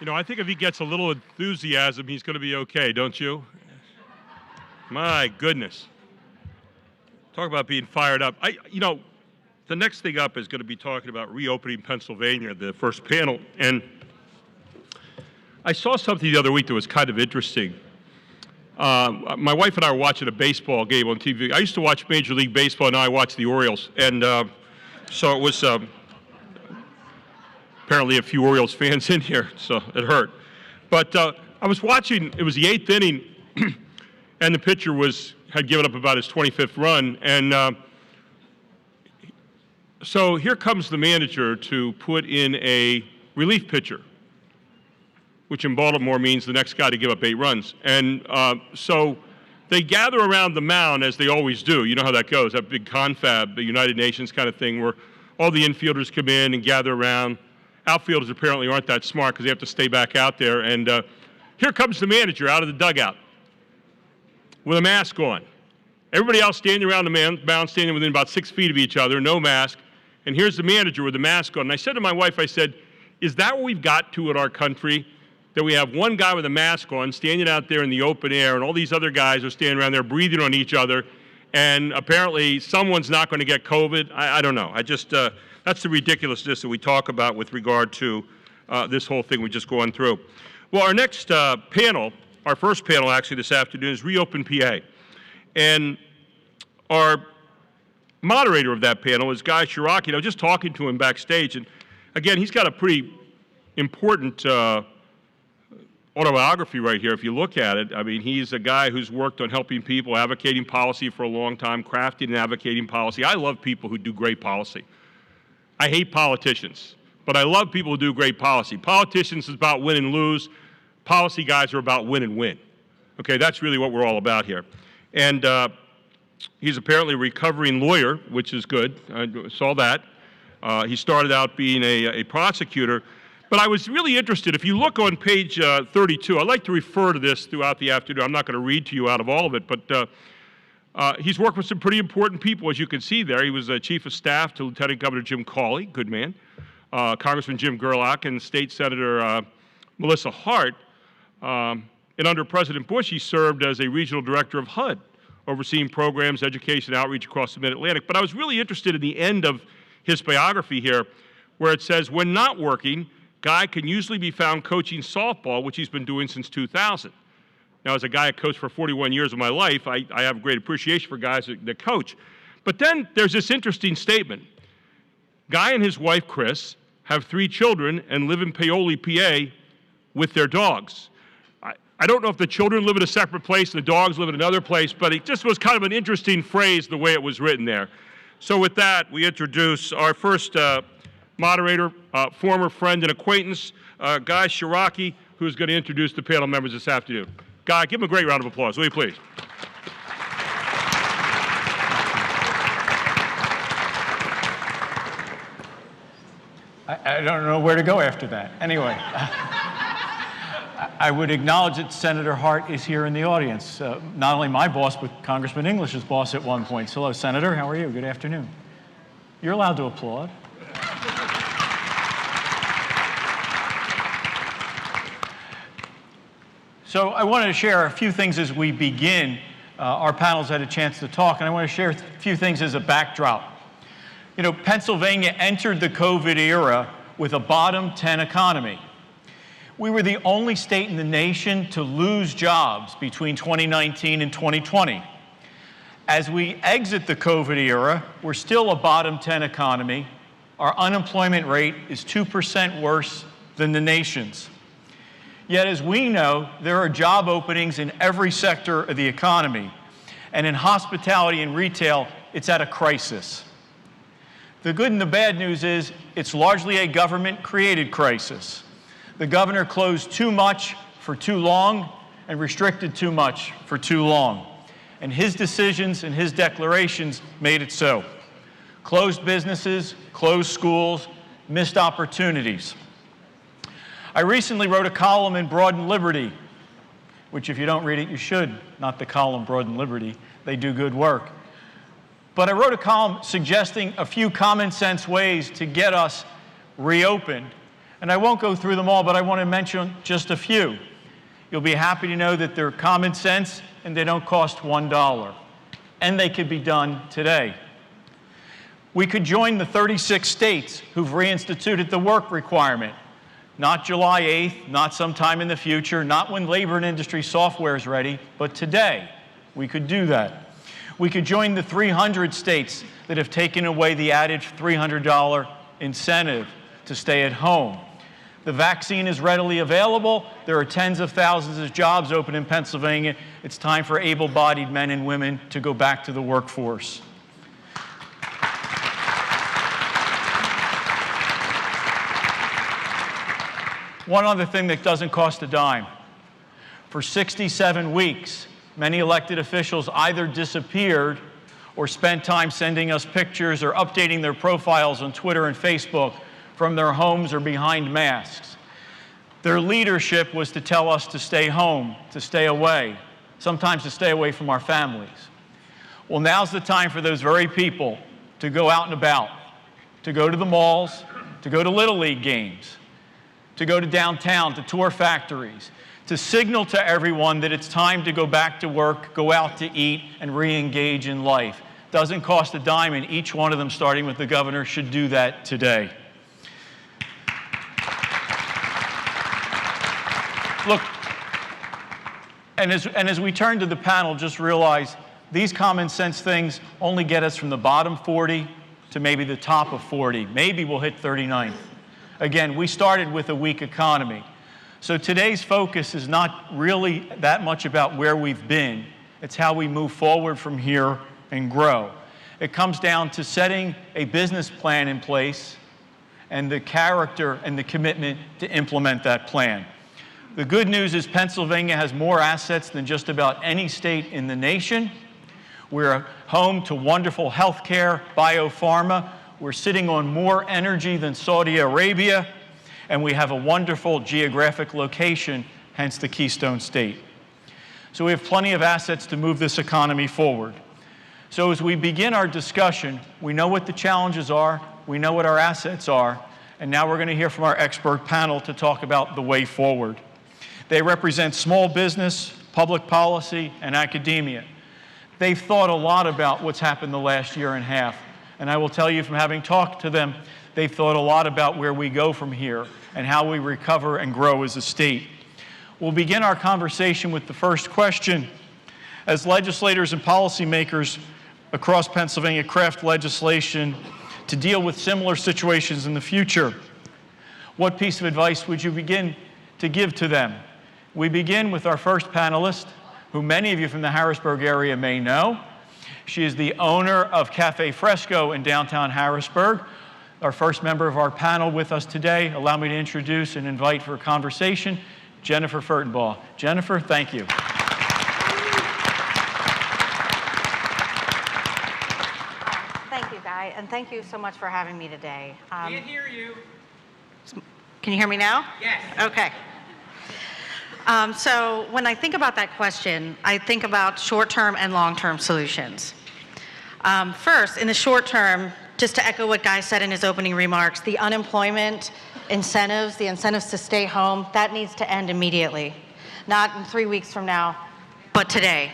You know, I think if he gets a little enthusiasm, he's going to be okay, don't you? My goodness. Talk about being fired up. The next thing up is going to be talking about reopening Pennsylvania, the first panel. And I saw something the other week that was kind of interesting. My wife and I were watching a baseball game on TV. I used to watch Major League Baseball, now I watch the Orioles. And so it was apparently a few Orioles fans in here, so it hurt. But I was watching, it was the 8th inning, and the pitcher had given up about his 25th run. And so here comes the manager to put in a relief pitcher, which in Baltimore means the next guy to give up 8 runs. And so they gather around the mound, as they always do. You know how that goes, that big confab, the United Nations kind of thing, where all the infielders come in and gather around. Outfielders apparently aren't that smart because they have to stay back out there. And here comes the manager out of the dugout with a mask on. Everybody else standing around the mound, standing within about 6 feet of each other, no mask. And here's the manager with the mask on. And I said to my wife, I said, is that what we've got to in our country? That we have one guy with a mask on standing out there in the open air, and all these other guys are standing around there breathing on each other, and apparently someone's not going to get COVID? I don't know. That's the ridiculousness that we talk about with regard to this whole thing we've just gone through. Well, our next panel, our first panel actually this afternoon, is Reopen PA. And our moderator of that panel is Guy Chirrocchi. I was just talking to him backstage, and again, he's got a pretty important autobiography right here if you look at it. I mean, he's a guy who's worked on helping people, advocating policy for a long time, crafting and advocating policy. I love people who do great policy. I hate politicians, but I love people who do great policy. Politicians is about win and lose. Policy guys are about win and win. Okay, that's really what we're all about here. And he's apparently a recovering lawyer, which is good. I saw that. He started out being a prosecutor. But I was really interested, if you look on page 32, I like to refer to this throughout the afternoon. I'm not going to read to you out of all of it, but he's worked with some pretty important people, as you can see there. He was Chief of Staff to Lieutenant Governor Jim Cawley, good man, Congressman Jim Gerlach, and State Senator Melissa Hart. And under President Bush, he served as a regional director of HUD, overseeing programs, education, outreach across the Mid-Atlantic. But I was really interested in the end of his biography here, where it says, when not working, Guy can usually be found coaching softball, which he's been doing since 2000. Now, as a guy that coached for 41 years of my life, I have great appreciation for guys that coach. But then there's this interesting statement. Guy and his wife, Chris, have 3 children and live in Paoli, PA, with their dogs. I don't know if the children live in a separate place and the dogs live in another place, but it just was kind of an interesting phrase the way it was written there. So with that, we introduce our first moderator, former friend and acquaintance, Guy Chirrocchi, who's going to introduce the panel members this afternoon. Guy, give him a great round of applause, will you please? I don't know where to go after that. Anyway, I would acknowledge that Senator Hart is here in the audience. Not only my boss, but Congressman English's boss at one point. So, hello, Senator. How are you? Good afternoon. You're allowed to applaud. So I wanted to share a few things as we begin. Our panel's had a chance to talk, and I want to share a few things as a backdrop. You know, Pennsylvania entered the COVID era with a bottom 10 economy. We were the only state in the nation to lose jobs between 2019 and 2020. As we exit the COVID era, we're still a bottom 10 economy. Our unemployment rate is 2% worse than the nation's. Yet, as we know, there are job openings in every sector of the economy. And in hospitality and retail, it's at a crisis. The good and the bad news is it's largely a government-created crisis. The governor closed too much for too long and restricted too much for too long. And his decisions and his declarations made it so. Closed businesses, closed schools, missed opportunities. I recently wrote a column in Broad and Liberty, which if you don't read it, you should, not the column Broad and Liberty. They do good work. But I wrote a column suggesting a few common sense ways to get us reopened And I won't go through them all, but I want to mention just a few. You'll be happy to know that they're common sense and they don't cost $1. And they could be done today. We could join the 36 states who've reinstituted the work requirement. Not July 8th, not sometime in the future, not when labor and industry software is ready, but today we could do that. We could join the 300 states that have taken away the added $300 incentive to stay at home. The vaccine is readily available. There are tens of thousands of jobs open in Pennsylvania. It's time for able-bodied men and women to go back to the workforce. One other thing that doesn't cost a dime. For 67 weeks, many elected officials either disappeared or spent time sending us pictures or updating their profiles on Twitter and Facebook from their homes or behind masks. Their leadership was to tell us to stay home, to stay away, sometimes to stay away from our families. Well, now's the time for those very people to go out and about, to go to the malls, to go to Little League games, to go to downtown, to tour factories, to signal to everyone that it's time to go back to work, go out to eat, and re-engage in life. Doesn't cost a dime, and each one of them, starting with the governor, should do that today. Look, and as we turn to the panel, just realize these common sense things only get us from the bottom 40 to maybe the top of 40. Maybe we'll hit 39th. Again, we started with a weak economy. So today's focus is not really that much about where we've been. It's how we move forward from here and grow. It comes down to setting a business plan in place and the character and the commitment to implement that plan. The good news is Pennsylvania has more assets than just about any state in the nation. We're home to wonderful health care, biopharma. We're sitting on more energy than Saudi Arabia. And we have a wonderful geographic location, hence the Keystone State. So we have plenty of assets to move this economy forward. So as we begin our discussion, we know what the challenges are, we know what our assets are, and now we're going to hear from our expert panel to talk about the way forward. They represent small business, public policy, and academia. They've thought a lot about what's happened the last year and a half, and I will tell you from having talked to them, they've thought a lot about where we go from here and how we recover and grow as a state. We'll begin our conversation with the first question. As legislators and policymakers across Pennsylvania craft legislation to deal with similar situations in the future, what piece of advice would you begin to give to them? We begin with our first panelist, who many of you from the Harrisburg area may know. She is the owner of Cafe Fresco in downtown Harrisburg. Our first member of our panel with us today, allow me to introduce and invite for a conversation, Jennifer Fertenbaugh. Jennifer, thank you. Thank you, Guy, and thank you so much for having me today. Can't hear you. Can you hear me now? Yes. Okay. So when I think about that question, I think about short-term and long-term solutions. First, in the short term, just to echo what Guy said in his opening remarks, the unemployment incentives, the incentives to stay home, that needs to end immediately. Not in 3 weeks from now, but today.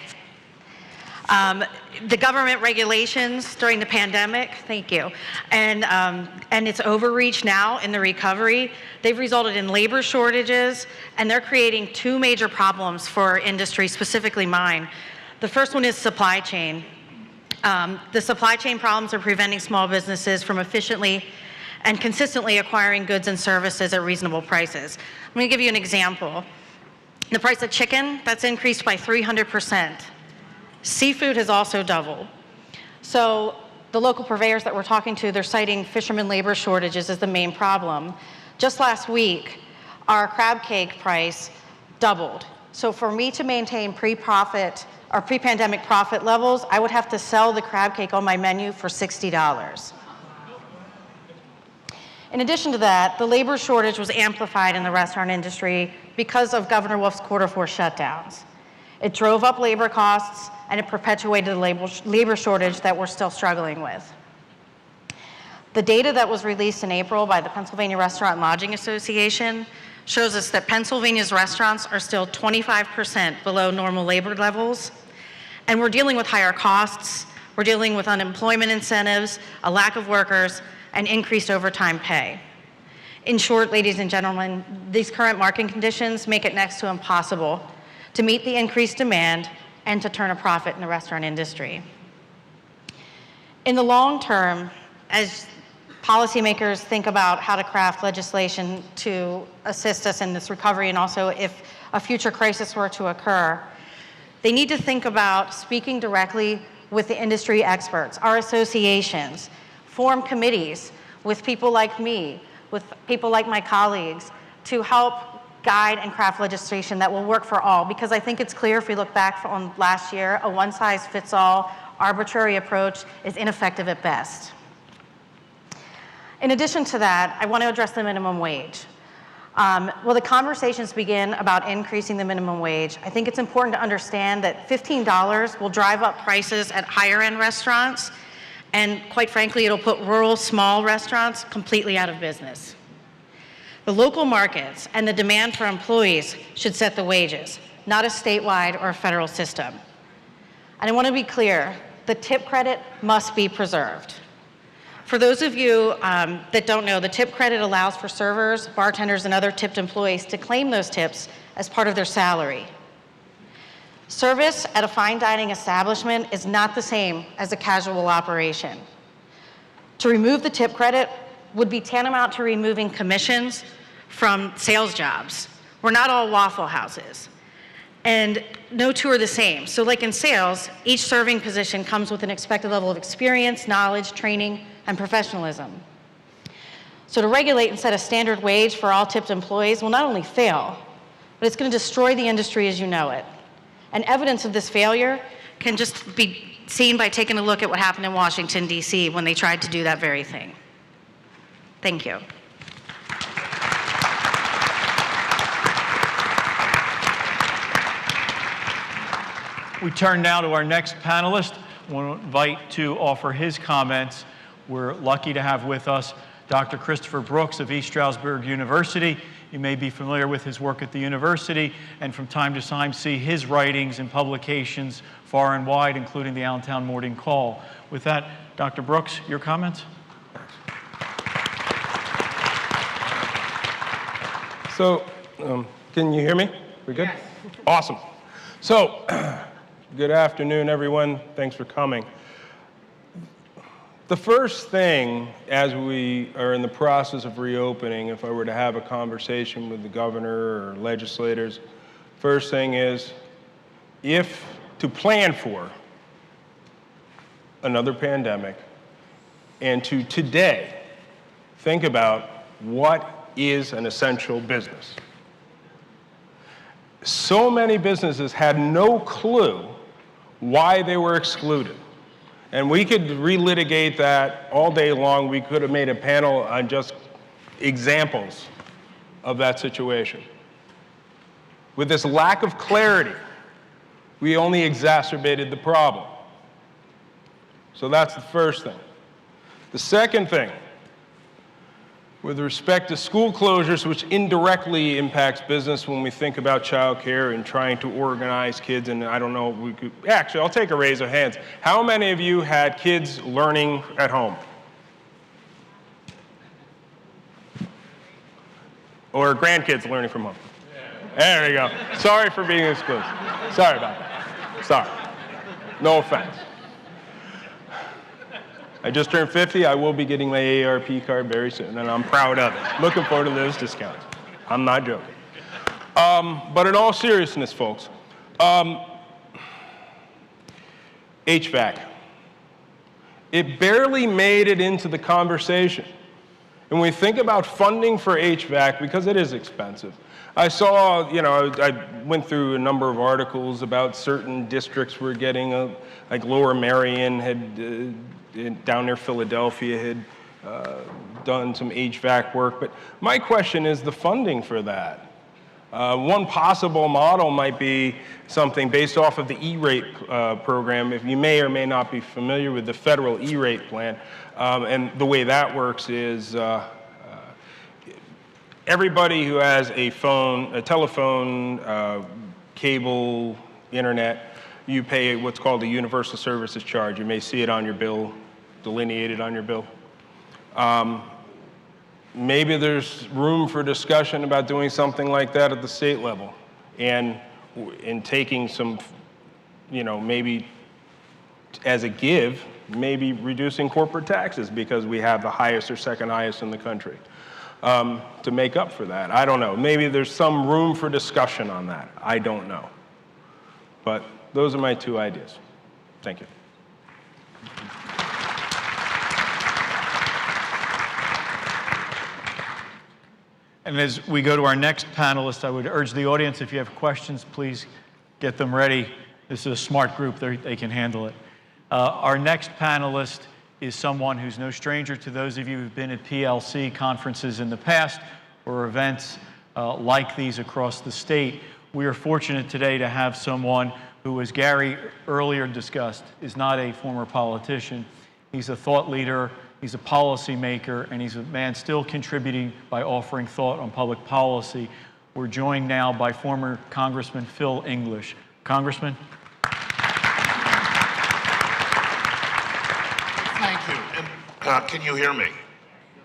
The government regulations during the pandemic, thank you, and its overreach now in the recovery, they've resulted in labor shortages, and they're creating two major problems for our industry, specifically mine. The first one is supply chain. The supply chain problems are preventing small businesses from efficiently and consistently acquiring goods and services at reasonable prices. I'm going to give you an example. The price of chicken, that's increased by 300%. Seafood has also doubled. So the local purveyors that we're talking to, they're citing fishermen labor shortages as the main problem. Just last week, our crab cake price doubled. So for me to maintain pre-pandemic profit levels, I would have to sell the crab cake on my menu for $60. In addition to that, the labor shortage was amplified in the restaurant industry because of Governor Wolf's Q4 shutdowns. It drove up labor costs, and it perpetuated the labor shortage that we're still struggling with. The data that was released in April by the Pennsylvania Restaurant and Lodging Association shows us that Pennsylvania's restaurants are still 25% below normal labor levels, and we're dealing with higher costs, we're dealing with unemployment incentives, a lack of workers, and increased overtime pay. In short, ladies and gentlemen, these current market conditions make it next to impossible to meet the increased demand and to turn a profit in the restaurant industry. In the long term, as policymakers think about how to craft legislation to assist us in this recovery, and also if a future crisis were to occur, they need to think about speaking directly with the industry experts, our associations, form committees with people like me, with people like my colleagues, to help guide and craft legislation that will work for all. Because I think it's clear, if we look back on last year, a one-size-fits-all arbitrary approach is ineffective at best. In addition to that, I want to address the minimum wage. Well, the conversations begin about increasing the minimum wage. I think it's important to understand that $15 will drive up prices at higher-end restaurants, and quite frankly, it'll put rural small restaurants completely out of business. The local markets and the demand for employees should set the wages, not a statewide or a federal system. And I want to be clear, the tip credit must be preserved. For those of you that don't know, the tip credit allows for servers, bartenders, and other tipped employees to claim those tips as part of their salary. Service at a fine dining establishment is not the same as a casual operation. To remove the tip credit would be tantamount to removing commissions from sales jobs. We're not all Waffle Houses. And no two are the same. So like in sales, each serving position comes with an expected level of experience, knowledge, training, and professionalism. So to regulate and set a standard wage for all tipped employees will not only fail, but it's going to destroy the industry as you know it. And evidence of this failure can just be seen by taking a look at what happened in Washington, D.C. when they tried to do that very thing. Thank you. We turn now to our next panelist. I want to invite to offer his comments. We're lucky to have with us Dr. Christopher Brooks of East Stroudsburg University. You may be familiar with his work at the university, and from time to time see his writings and publications far and wide, including the Allentown Morning Call. With that, Dr. Brooks, your comments? So, can you hear me? We good? Yes. Awesome. So, good afternoon, everyone. Thanks for coming. The first thing, as we are in the process of reopening, if I were to have a conversation with the governor or legislators, first thing is, if to plan for another pandemic, and to today think about what is an essential business. So many businesses had no clue why they were excluded. And we could relitigate that all day long. We could have made a panel on just examples of that situation. With this lack of clarity, we only exacerbated the problem. So that's the first thing. The second thing, with respect to school closures, which indirectly impacts business when we think about childcare and trying to organize kids, and I don't know, we could, actually, I'll take a raise of hands. How many of you had kids learning at home? Or grandkids learning from home? There we go. Sorry for being exclusive. Sorry about that. Sorry. No offense. I just turned 50. I will be getting my AARP card very soon, and I'm proud of it. Looking forward to those discounts. I'm not joking. But in all seriousness, folks, HVAC. It barely made it into the conversation. And when we think about funding for HVAC, because it is expensive, I saw, I went through a number of articles about certain districts were getting, like Lower Merion had, down near Philadelphia had done some HVAC work. But my question is the funding for that. One possible model might be something based off of the E-rate program. If you may or may not be familiar with the federal E-rate plan, and the way that works is everybody who has a phone, a telephone, cable, internet, you pay what's called a universal services charge. You may see it on your bill, delineated on your bill. Maybe there's room for discussion about doing something like that at the state level, and in taking some, maybe as a give, maybe reducing corporate taxes because we have the highest or second highest in the country to make up for that. I don't know. Maybe there's some room for discussion on that. I don't know. But those are my two ideas. Thank you. And as we go to our next panelist, I would urge the audience, if you have questions, please get them ready. This is a smart group, they can handle it. Our next panelist is someone who's no stranger to those of you who've been at PLC conferences in the past or events like these across the state. We are fortunate today to have someone who, as Gary earlier discussed, is not a former politician. He's a thought leader, he's a policy maker, and he's a man still contributing by offering thought on public policy. We're joined now by former Congressman Phil English. Congressman? Thank you. And, can you hear me?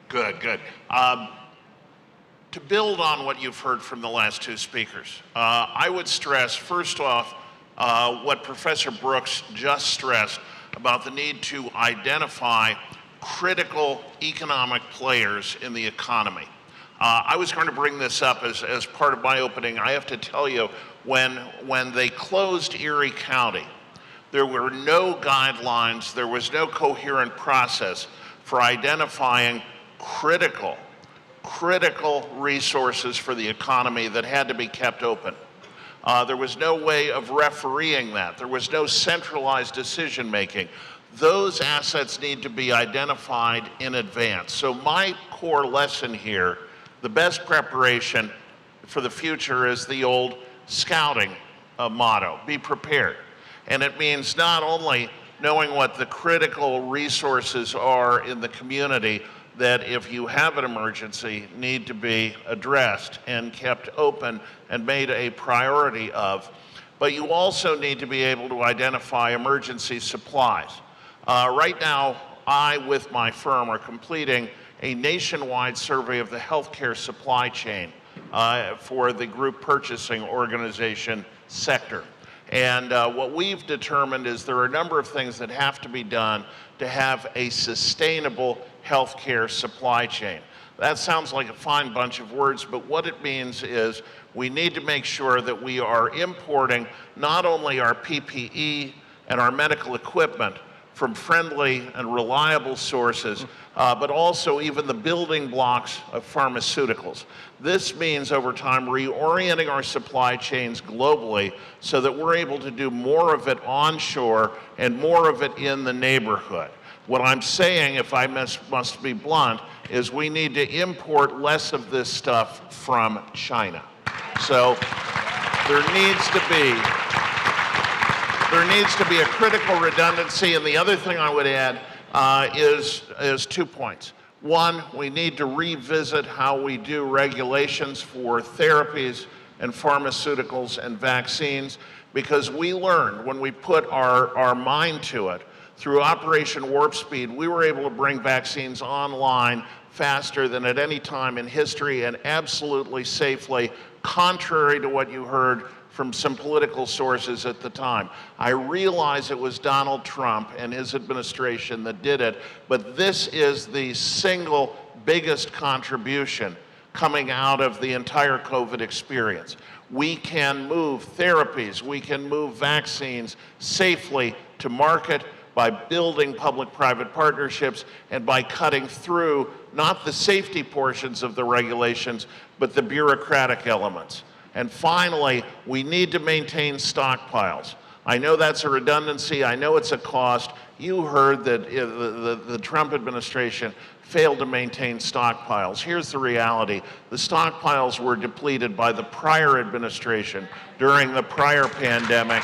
Good, good. To build on what you've heard from the last two speakers, I would stress, first off, what Professor Brooks just stressed about the need to identify critical economic players in the economy. I was going to bring this up as part of my opening. I have to tell you, when they closed Erie County, there were no guidelines, there was no coherent process for identifying critical resources for the economy that had to be kept open. There was no way of refereeing that. There was no centralized decision making. Those assets need to be identified in advance. So my core lesson here, the best preparation for the future is the old scouting motto, be prepared. And it means not only knowing what the critical resources are in the community that if you have an emergency need to be addressed and kept open and made a priority of, but you also need to be able to identify emergency supplies. Right now, I, with my firm, are completing a nationwide survey of the healthcare supply chain for the group purchasing organization sector. And what we've determined is there are a number of things that have to be done to have a sustainable healthcare supply chain. That sounds like a fine bunch of words, but what it means is we need to make sure that we are importing not only our PPE and our medical equipment from friendly and reliable sources, but also even the building blocks of pharmaceuticals. This means over time reorienting our supply chains globally so that we're able to do more of it onshore and more of it in the neighborhood. What I'm saying, if I must be blunt, is we need to import less of this stuff from China. So there needs to be a critical redundancy, and the other thing I would add is 2 points. One, we need to revisit how we do regulations for therapies and pharmaceuticals and vaccines, because we learned when we put our mind to it, through Operation Warp Speed, we were able to bring vaccines online faster than at any time in history and absolutely safely, contrary to what you heard from some political sources at the time. I realize it was Donald Trump and his administration that did it, but this is the single biggest contribution coming out of the entire COVID experience. We can move therapies, we can move vaccines safely to market by building public-private partnerships and by cutting through not the safety portions of the regulations, but the bureaucratic elements. And finally, we need to maintain stockpiles. I know that's a redundancy. I know it's a cost. You heard that the Trump administration failed to maintain stockpiles. Here's the reality. The stockpiles were depleted by the prior administration during the prior pandemic.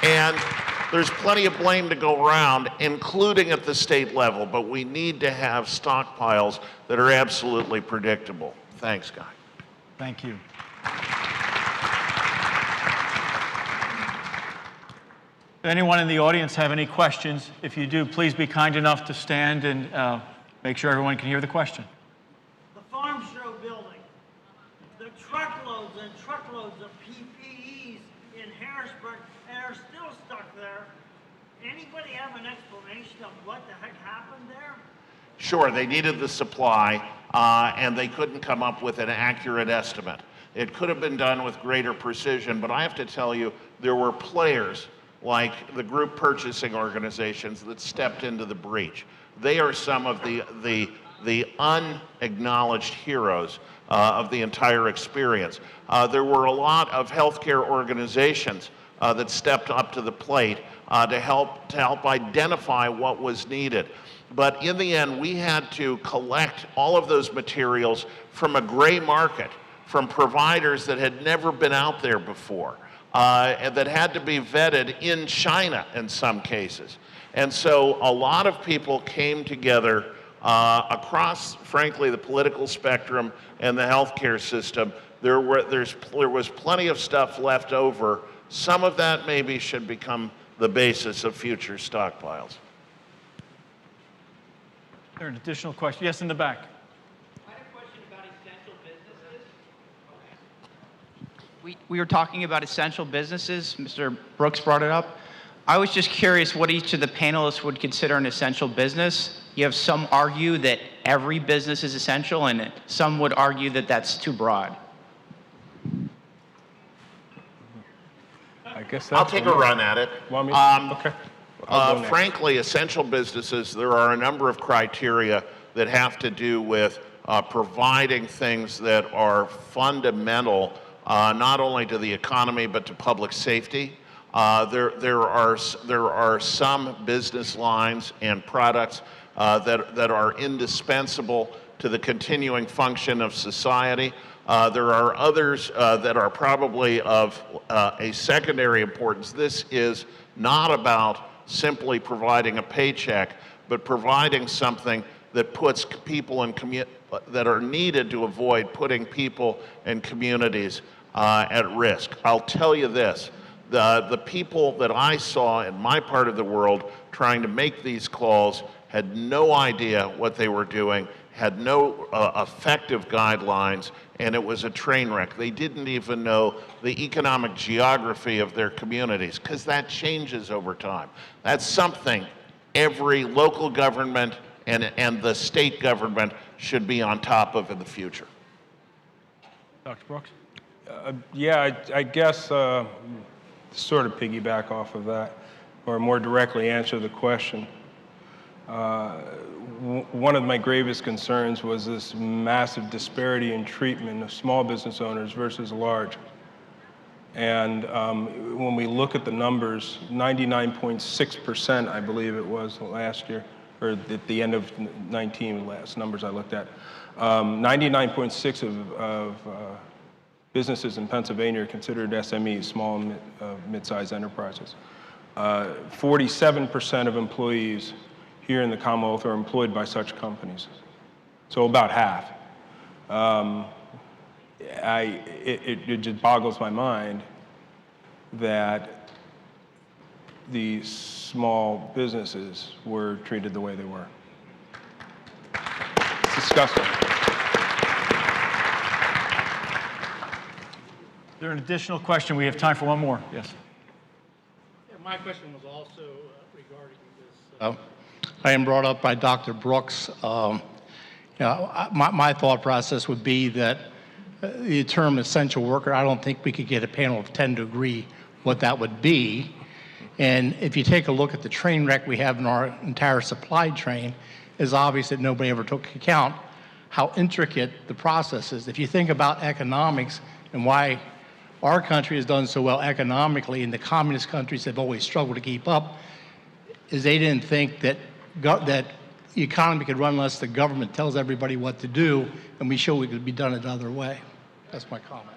And there's plenty of blame to go around, including at the state level, but we need to have stockpiles that are absolutely predictable. Thanks, Guy. Thank you. Anyone in the audience have any questions? If you do, please be kind enough to stand and make sure everyone can hear the question. The farm show building, the truckloads and truckloads of PPEs in Harrisburg and are still stuck there. Anybody have an explanation of what the heck happened there? Sure, they needed the supply, and they couldn't come up with an accurate estimate. It could have been done with greater precision, but I have to tell you, there were players like the group purchasing organizations that stepped into the breach. They are some of the unacknowledged heroes of the entire experience. There were a lot of healthcare organizations that stepped up to the plate to help identify what was needed. But in the end, we had to collect all of those materials from a gray market, from providers that had never been out there before, and that had to be vetted in China in some cases. And so a lot of people came together across, frankly, the political spectrum and the healthcare system. There was plenty of stuff left over. Some of that maybe should become the basis of future stockpiles. Is there an additional question? Yes, in the back. I had a question about essential businesses. We were talking about essential businesses. Mr. Brooks brought it up. I was just curious what each of the panelists would consider an essential business. You have some argue that every business is essential, and some would argue that that's too broad. I guess I'll take a run at it. Want me? Okay. Frankly, essential businesses, there are a number of criteria that have to do with providing things that are fundamental not only to the economy but to public safety. There are some business lines and products that are indispensable to the continuing function of society. There are others that are probably of a secondary importance. This is not about simply providing a paycheck, but providing something that puts people in that are needed to avoid putting people and communities at risk. I'll tell you this, the people that I saw in my part of the world trying to make these calls had no idea what they were doing, had no effective guidelines, and it was a train wreck. They didn't even know the economic geography of their communities, because that changes over time. That's something every local government and the state government should be on top of in the future. Dr. Brooks? Yeah, I guess sort of piggyback off of that, or more directly answer the question. One of my gravest concerns was this massive disparity in treatment of small business owners versus large. And when we look at the numbers, 99.6%, I believe it was last year, or at the end of 19, last numbers I looked at, 99.6 of businesses in Pennsylvania are considered SMEs, small and mid-sized enterprises. 47% of employees here in the Commonwealth are employed by such companies, so about half. It just boggles my mind that these small businesses were treated the way they were. It's disgusting. Is there an additional question? We have time for one more. Yes. Yeah, my question was also regarding this. I am brought up by Dr. Brooks. My thought process would be that the term essential worker, I don't think we could get a panel of 10 to agree what that would be. And if you take a look at the train wreck we have in our entire supply chain, it's obvious that nobody ever took account how intricate the process is. If you think about economics and why our country has done so well economically, and the communist countries have always struggled to keep up, is they didn't think that that the economy could run unless the government tells everybody what to do, and we show it could be done another way. That's my comment.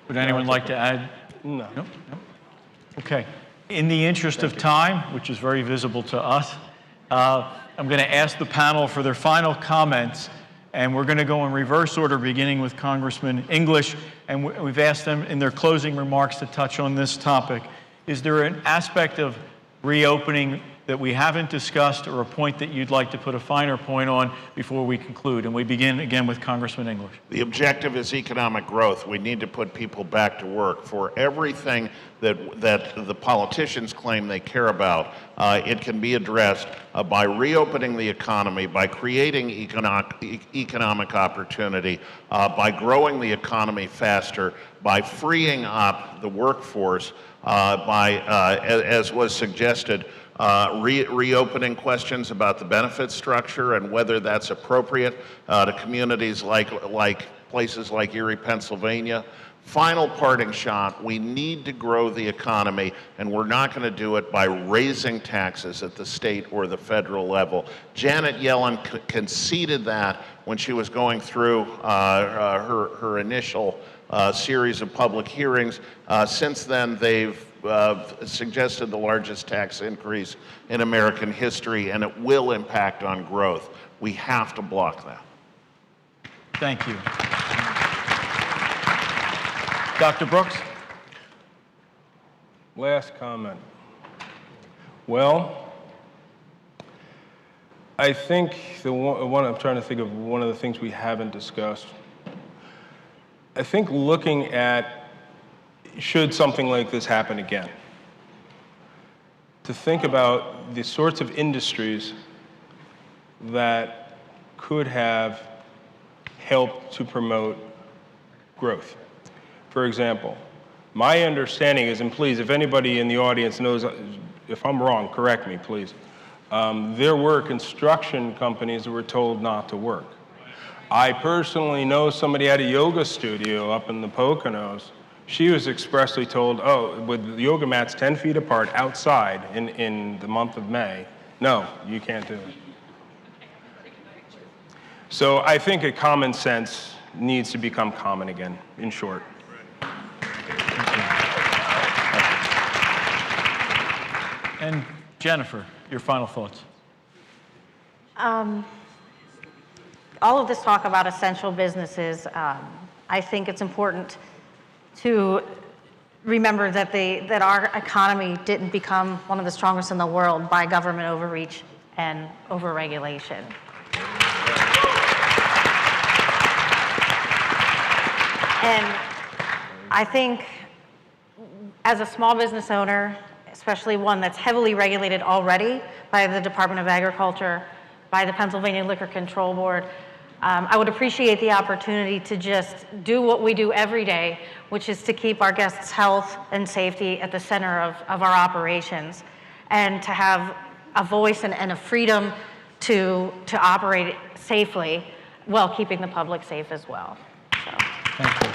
Would anyone like to add? No. No? Okay. In the interest of time, which is very visible to us, I'm going to ask the panel for their final comments, and we're going to go in reverse order, beginning with Congressman English, and we've asked them in their closing remarks to touch on this topic. Is there an aspect of reopening that we haven't discussed, or a point that you'd like to put a finer point on before we conclude? And we begin again with Congressman English. The objective is economic growth. We need to put people back to work. For everything that the politicians claim they care about, it can be addressed by reopening the economy, by creating economic opportunity, by growing the economy faster, by freeing up the workforce, as was suggested, reopening questions about the benefit structure and whether that's appropriate to communities like places like Erie, Pennsylvania. Final parting shot, we need to grow the economy, and we're not going to do it by raising taxes at the state or the federal level. Janet Yellen conceded that when she was going through her initial series of public hearings. Since then, they've suggested the largest tax increase in American history, and it will impact on growth. We have to block that. Thank you. Dr. Brooks? Last comment. Well, I think I'm trying to think of one of the things we haven't discussed. I think looking at, should something like this happen again, to think about the sorts of industries that could have helped to promote growth. For example, my understanding is, and please, if anybody in the audience knows, if I'm wrong, correct me, please. There were construction companies that were told not to work. I personally know somebody at a yoga studio up in the Poconos. She was expressly told, oh, with the yoga mats 10 feet apart outside in the month of May, no, you can't do it. So I think a common sense needs to become common again, in short. And Jennifer, your final thoughts. All of this talk about essential businesses, I think it's important to remember that our economy didn't become one of the strongest in the world by government overreach and overregulation. And I think as a small business owner, especially one that's heavily regulated already by the Department of Agriculture, by the Pennsylvania Liquor Control Board, I would appreciate the opportunity to just do what we do every day, which is to keep our guests' health and safety at the center of our operations, and to have a voice and a freedom to operate safely while keeping the public safe as well. So. Thank you.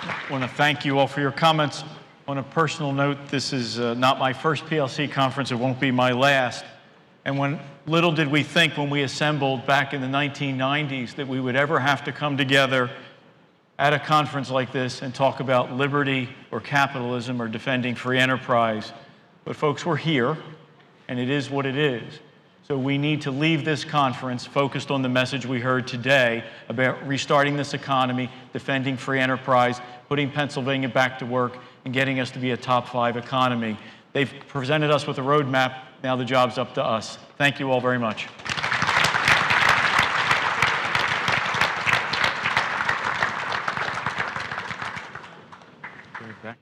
I want to thank you all for your comments. On a personal note, this is not my first PLC conference. It won't be my last. And little did we think when we assembled back in the 1990s that we would ever have to come together at a conference like this and talk about liberty or capitalism or defending free enterprise. But folks, we're here, and it is what it is. So we need to leave this conference focused on the message we heard today about restarting this economy, defending free enterprise, putting Pennsylvania back to work, and getting us to be a top 5 economy. They've presented us with a roadmap. Now the job's up to us. Thank you all very much. Back.